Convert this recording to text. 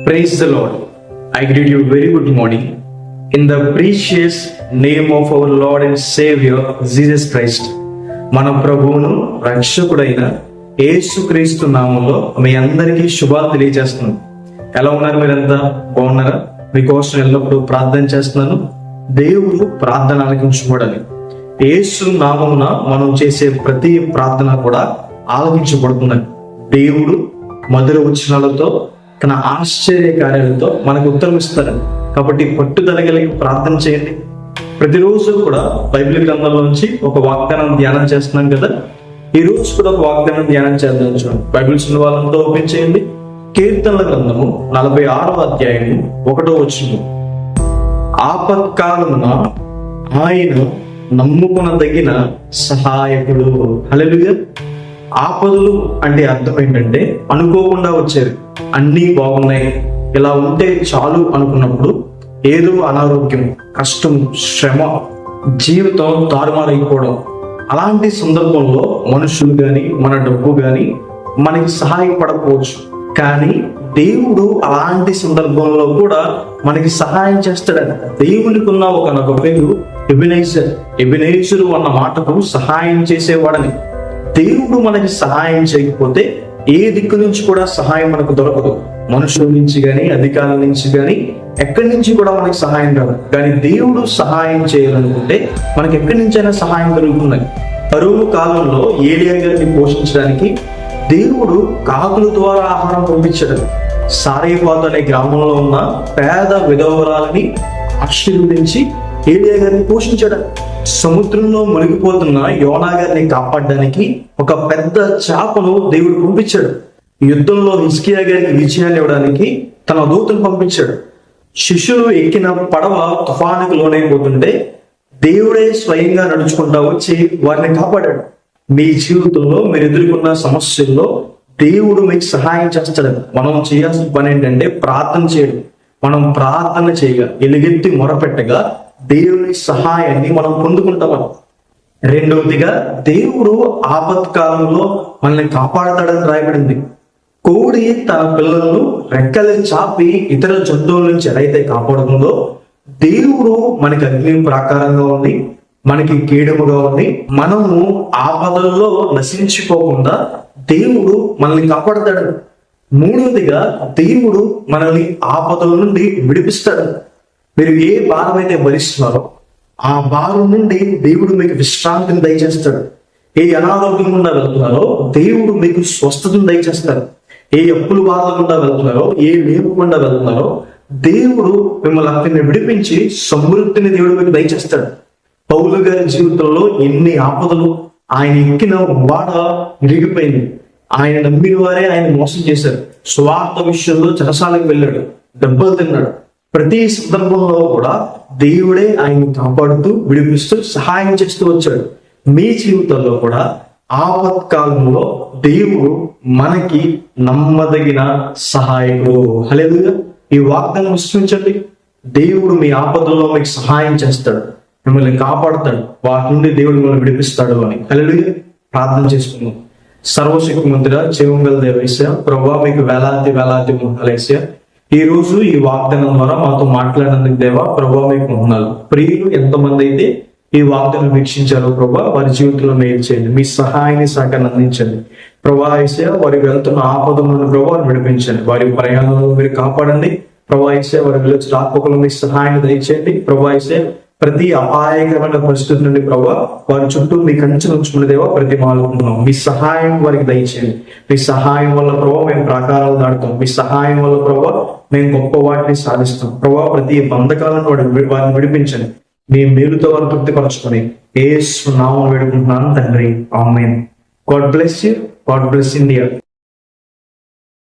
Praise the Lord. I greet you very good morning. In the precious name of our Lord and Savior, Jesus Christ. మన ప్రభువును రక్షకుడైన యేసుక్రీస్తు నామంలో మీ అందరికీ శుభాలు తెలియజేస్తున్నాను. ఎలా ఉన్నారు? మీరంతా బాగున్నారా? మీకోసం ఎల్లప్పుడూ ప్రార్థన చేస్తున్నాను. దేవుడు ప్రార్థన ఆలకించబడాలి. యేసు నామమున మనం చేసే ప్రతి ప్రార్థన కూడా ఆలకించబడుతుంది. దేవుడు మధుర వచనాలతో తన ఆశ్చర్య కార్యాలతో మనకు ఉత్తరం ఇస్తారు. కాబట్టి పట్టుదల కలిగి ప్రార్థన చేయండి. ప్రతిరోజు కూడా బైబిల్ గ్రంథంలోంచి ఒక వాగ్దానం ధ్యానం చేస్తున్నాం కదా. ఈ రోజు కూడా ఒక వాగ్దానం ధ్యానం చేద్దాం. చూడండి, బైబిల్స్ ఉన్న వాళ్ళంతా ఓపెన్ చేయండి. కీర్తనల గ్రంథము 46వ అధ్యాయము 1వ వచనము. ఆపత్కాలమున ఆయన నమ్ముకొనదగిన సహాయకుడు. హల్లెలూయా. ఆపదలు అంటే అర్థం ఏంటంటే అనుకోకుండా వచ్చేది. అన్నీ బాగున్నాయి, ఇలా ఉంటే చాలు అనుకున్నప్పుడు ఏదో అనారోగ్యం, కష్టం, శ్రమ, జీవితం తారుమారైపోవడం, అలాంటి సందర్భంలో మనుషులు గాని మన డబ్బు గాని మనకి సహాయపడకపోవచ్చు. కానీ దేవుడు అలాంటి సందర్భంలో కూడా మనకి సహాయం చేస్తాడని. దేవునికి ఉన్న ఒక పేరు ఎబినేజర్. ఎబినేజరు అన్న మాటకు సహాయం చేసేవాడని. దేవుడు మనకి సహాయం చేయకపోతే ఏ దిక్కు నుంచి కూడా సహాయం మనకు దొరకదు. మనుషుల నుంచి గాని, అధికారుల నుంచి గాని, ఎక్కడి నుంచి కూడా మనకి సహాయం రాదు. కానీ దేవుడు సహాయం చేయాలనుకుంటే మనకి ఎక్కడి నుంచైనా సహాయం దొరుకుతుంది. కరువు కాలంలో ఏలియా గారిని పోషించడానికి దేవుడు కాకుల ద్వారా ఆహారం పంపించాడు. సారేపాతు అనే గ్రామంలో ఉన్న పేద విధవరాలని ఆశీర్వదించి ఏలియా గారిని పోషించాడు. సముద్రంలో మునిగిపోతున్న యోనా గారిని కాపాడడానికి ఒక పెద్ద చేపను దేవుడు పంపించాడు. యుద్ధంలో హిజ్కియా గారికి విజయాన్ని ఇవ్వడానికి తన దూతను పంపించాడు. శిష్యులు ఎక్కిన పడవ తుఫానుకు లోనైపోతుంటే దేవుడే స్వయంగా నడుచుకుంటా వచ్చి వారిని కాపాడాడు. మీ జీవితంలో మీరు ఎదుర్కొన్న సమస్యల్లో దేవుడు మీకు సహాయం చేస్తాడు. మనం చేయాల్సిన పని ఏంటంటే ప్రార్థన చేయడం. మనం ప్రార్థన చేయగా, ఎలుగెత్తి మొరపెట్టగా దేవుని సహాయాన్ని మనం పొందుకుంటాం. రెండవదిగా, దేవుడు ఆపత్కాలంలో మనల్ని కాపాడతాడని రాయబడింది. కోడి తన పిల్లలను రెక్కలు చాపి ఇతర జంతువుల నుంచి ఎలా అయితే కాపాడుతుందో, దేవుడు మనకి అగ్ని ప్రాకారంగా ఉండి, మనకి కీడముగా ఉండి, మనము ఆపదల్లో నశించిపోకుండా దేవుడు మనల్ని కాపాడతాడు. మూడవదిగా, దేవుడు మనల్ని ఆపదల నుండి విడిపిస్తాడు. మీరు ఏ భారం అయితే భరిస్తున్నారో ఆ భారం నుండి దేవుడు మీకు విశ్రాంతిని దయచేస్తాడు. ఏ అనారోగ్యం గుండా వెళ్తున్నారో దేవుడు మీకు స్వస్థతను దయచేస్తాడు. ఏ అప్పుల బాధ గుండా వెళ్తున్నారో, ఏ లేవు గుండా వెళ్తున్నారో దేవుడు మిమ్మల్ని అక్కడిని విడిపించి సమృద్ధిని దేవుడు మీకు దయచేస్తాడు. పౌలు గారి జీవితంలో ఎన్ని ఆపదలు! ఆయన ఎక్కిన వాడ విరిగిపోయింది. ఆయన నమ్మిన వారే ఆయన మోసం చేశారు. స్వార్థ విషయంలో చెరసాలకు వెళ్ళాడు, దెబ్బలు తిన్నాడు. ప్రతి సందర్భంలో కూడా దేవుడే ఆయన్ని కాపాడుతూ, విడిపిస్తూ, సహాయం చేస్తూ వచ్చాడు. మీ జీవితంలో కూడా ఆపత్కాలంలో దేవుడు మనకి నమ్మదగిన సహాయకుడు. హల్లెలూయా. ఈ వాగ్దానం విశ్వసించండి. దేవుడు మీ ఆపదల్లో మీకు సహాయం చేస్తాడు, మిమ్మల్ని కాపాడుతాడు, వాటి నుండి దేవుడు మిమ్మల్ని విడిపిస్తాడు అని. హల్లెలూయా. ప్రార్థన చేసుకుందాం. సర్వశక్తిమంతుడా, జీవంగల దేవయ్యా, ప్రభువా, మీకు వేలాది వేలాది వందనాలయ్యా. ఈ రోజు ఈ వాగ్దానం ద్వారా మాతో మాట్లాడినందుకు దేవా, ప్రభువా, మీకు వందనాలు. ప్రియులు ఎంతమంది అయితే ఈ వాగ్దానం వీక్షించారో ప్రభువా, వారి జీవితంలో మేలు చేయండి. మీ సహాయాన్ని సహకారాన్ని అందించండి ప్రభువా. యేసయ్యా, వారి వెళ్తున్న ఆపదలను ప్రభువా విడిపించండి. వారి ప్రయాణంలో మీరు కాపాడండి ప్రభువా. యేసయ్యా, వారి వెళ్ళొచ్చి రాకపోకలు మీ సహాయాన్ని దయచేయండి ప్రభువా. యేసయ్యా, ప్రతి అపాయకరమైన పరిస్థితి నుండి ప్రభువా వారి చుట్టూ మీ కంచె ఉంచుకున్న దేవా ప్రతిమాలుకుంటున్నాం. మీ సహాయం వారికి దయచేయండి. మీ సహాయం వల్ల ప్రభువా మేము ప్రాకారాలు దాటుతాం. మీ సహాయం వల్ల ప్రభువా మేము గొప్ప వాటిని సాధిస్తాం ప్రభువా. ప్రతి బంధకాలను వారిని విడిపించండి. మీ మేలుతో వారు తృప్తిపరచుకొని యేసు నామమున వేడుకుంటున్నాను తండ్రి, amen. God bless you. God bless India.